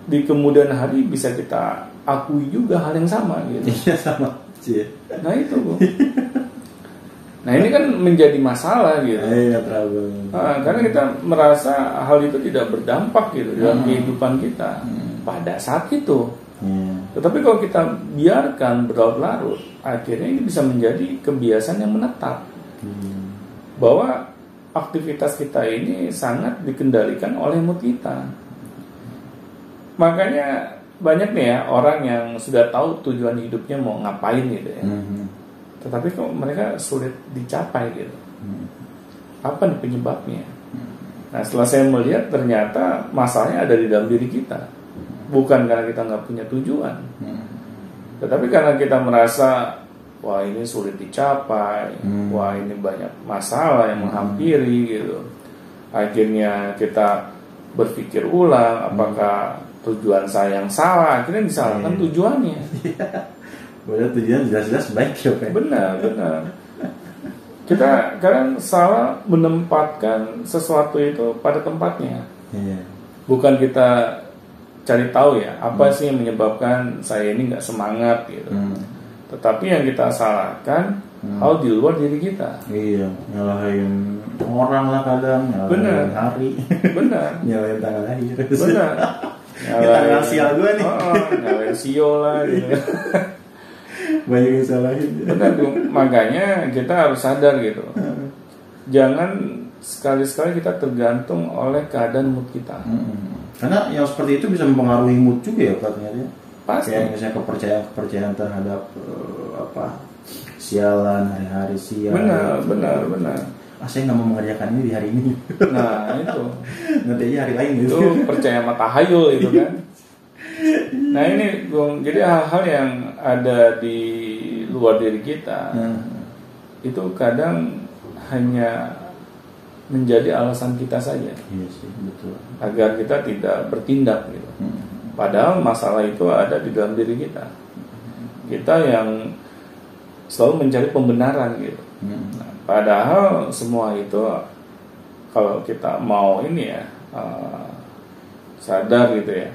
di kemudian hari bisa kita akui juga hal yang sama gitu. Iya sama. Nah itu Bu. Nah ini kan menjadi masalah gitu. Iya terlalu. Karena kita merasa hal itu tidak berdampak gitu dalam kehidupan kita pada saat itu. Tetapi kalau kita biarkan berlarut-larut, akhirnya ini bisa menjadi kebiasaan yang menetap. Bahwa aktivitas kita ini sangat dikendalikan oleh mood kita. Makanya banyak nih ya orang yang sudah tahu tujuan hidupnya mau ngapain gitu ya. Tetapi kok mereka sulit dicapai gitu. Apa nih penyebabnya? Nah setelah saya melihat ternyata masalahnya ada di dalam diri kita. Bukan karena kita nggak punya tujuan, tetapi karena kita merasa wah ini sulit dicapai, wah ini banyak masalah yang menghampiri gitu. Akhirnya kita berpikir ulang apakah tujuan saya yang salah, akhirnya disalahkan tujuannya. Padahal tujuan jelas-jelas baik ya Pak. Benar. Kita kadang salah menempatkan sesuatu itu pada tempatnya. Bukan kita cari tahu ya apa sih yang menyebabkan saya ini nggak semangat gitu. Tetapi yang kita salahkan hal di luar diri kita. Iya, nyalahin orang lah kadang, nyalahin hari. Benar. Nyalahin tanggal lahir. Benar. Tanggal sial gue nih. Nyalahin sio lah gitu. Banyak yang salahin. Benar, makanya kita harus sadar gitu. Jangan sekali-sekali kita tergantung oleh keadaan mood kita. Karena yang seperti itu bisa mempengaruhi mood juga ya katanya. Pasti. Kayak misalnya kepercayaan terhadap sialan, hari-hari sial. Benar. Saya nggak mau mengerjakan ini di hari ini. Nah itu. Nanti aja hari lain gitu. Itu percaya sama tahayul itu kan. Nah ini Bung, jadi hal-hal yang ada di luar diri kita itu kadang hanya menjadi alasan kita saja. Iya sih, betul. Agar kita tidak bertindak gitu. Padahal masalah itu ada di dalam diri kita. Kita yang selalu mencari pembenaran gitu. Nah, padahal semua itu kalau kita mau ini ya sadar gitu ya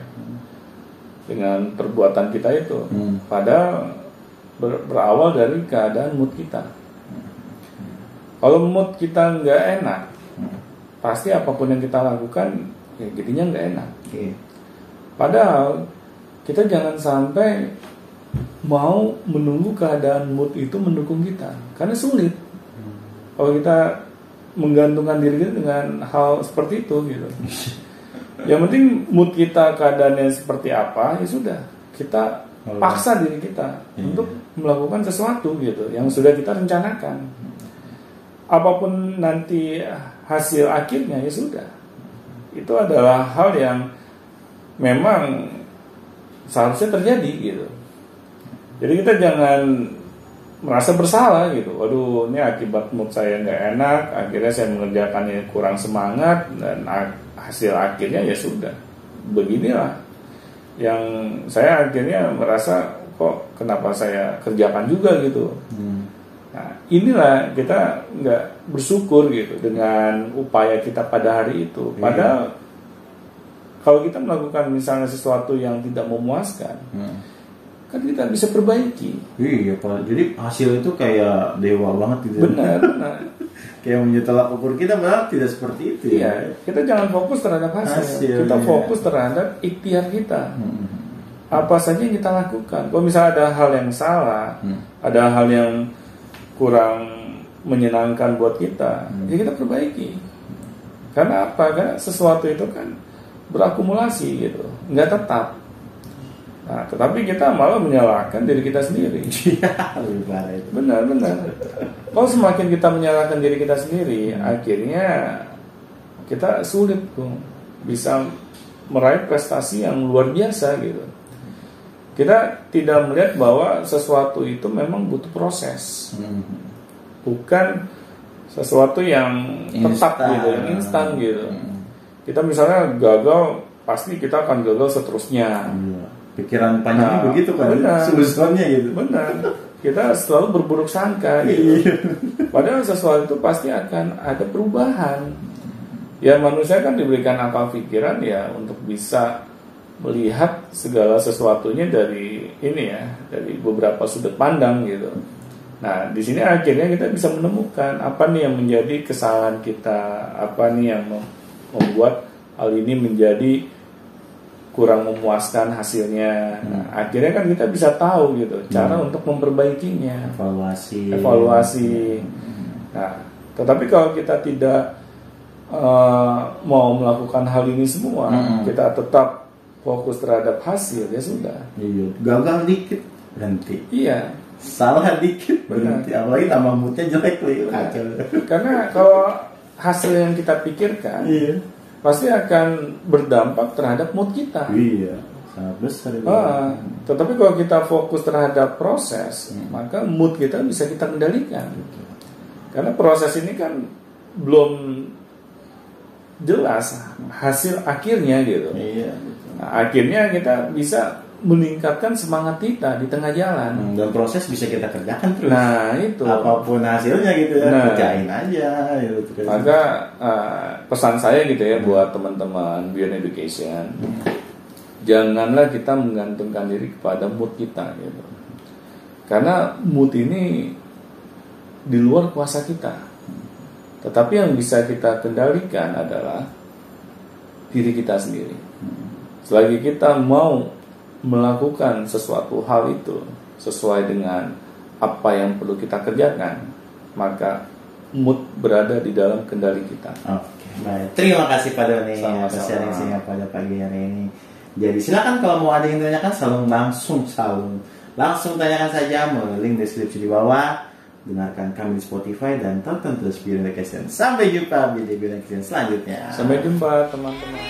dengan perbuatan kita itu, padahal berawal dari keadaan mood kita. Kalau mood kita nggak enak, pasti apapun yang kita lakukan ya jadinya nggak enak. Padahal kita jangan sampai mau menunggu keadaan mood itu mendukung kita, karena sulit. Kalau kita menggantungkan diri kita dengan hal seperti itu gitu. Yang penting mood kita keadaannya seperti apa ya sudah, kita paksa diri kita untuk melakukan sesuatu gitu yang sudah kita rencanakan. Apapun nanti hasil akhirnya ya sudah. Itu adalah hal yang memang seharusnya terjadi gitu. Jadi kita jangan merasa bersalah gitu. Waduh, ini akibat mood saya nggak enak, akhirnya saya mengerjakannya kurang semangat dan hasil akhirnya ya sudah. Beginilah yang saya akhirnya merasa kok kenapa saya kerjakan juga gitu. Nah, inilah kita nggak bersyukur gitu dengan upaya kita pada hari itu. Padahal kalau kita melakukan misalnya sesuatu yang tidak memuaskan, kan kita bisa perbaiki. Iya, Pak. Jadi hasil itu kayak dewa banget gitu. Benar. Kayak menyetelak ukur kita, padahal tidak seperti itu. Iya, kita jangan fokus terhadap hasil. Kita fokus terhadap ikhtiar kita. Apa saja yang kita lakukan. Kalau misalnya ada hal yang salah, ada hal yang kurang menyenangkan buat kita, ya kita perbaiki. Karena apa? Karena sesuatu itu kan berakumulasi gitu, nggak tetap. Nah, tetapi kita malah menyalahkan diri kita sendiri. Benar. Kalau semakin kita menyalahkan diri kita sendiri, akhirnya kita sulit tuh bisa meraih prestasi yang luar biasa gitu. Kita tidak melihat bahwa sesuatu itu memang butuh proses, bukan sesuatu yang tetap gitu, yang instan gitu. Kita misalnya gagal, pasti kita akan gagal seterusnya. Pikiran panjangnya begitu kan, solusinya gitu. Benar. Kita selalu berburuk sangka gitu. Padahal sesuatu itu pasti akan ada perubahan. Ya manusia kan diberikan akal pikiran ya untuk bisa melihat segala sesuatunya dari ini ya, dari beberapa sudut pandang gitu. Nah, di sini akhirnya kita bisa menemukan apa nih yang menjadi kesalahan kita, apa nih yang membuat hal ini menjadi kurang memuaskan hasilnya. Nah, akhirnya kan kita bisa tahu gitu cara untuk memperbaikinya, evaluasi. Nah, tetapi kalau kita tidak mau melakukan hal ini semua, kita tetap fokus terhadap hasil, ya sudah. Iya, gagal dikit berhenti. Iya. Salah dikit berhenti. Apalagi tambah moodnya jelek lagi. Karena kalau hasil yang kita pikirkan, pasti akan berdampak terhadap mood kita. Iya, sangat besar. Tetapi kalau kita fokus terhadap proses, maka mood kita bisa kita kendalikan. Karena proses ini kan belum jelas hasil akhirnya gitu. Iya. Nah, akhirnya kita bisa meningkatkan semangat kita di tengah jalan. Dan proses bisa kita kerjakan terus. Nah itu. Apapun hasilnya gitu ya, kerjain aja. Gitu. Maka pesan saya gitu ya buat teman-teman Beyond Education, janganlah kita menggantungkan diri kepada mood kita gitu. Karena mood ini di luar kuasa kita. Tetapi yang bisa kita kendalikan adalah diri kita sendiri. Selagi kita mau melakukan sesuatu hal itu sesuai dengan apa yang perlu kita kerjakan, maka mood berada di dalam kendali kita. Oke, baik. Terima kasih Pak Doni atas sharing-sharing pada pagi hari ini. Jadi silakan kalau mau ada yang tanyakan langsung tanyakan saja melalui link deskripsi di bawah. Dengarkan kami di Spotify dan tonton terus Beyond Education. Sampai jumpa di Beyond Education selanjutnya. Sampai jumpa teman-teman.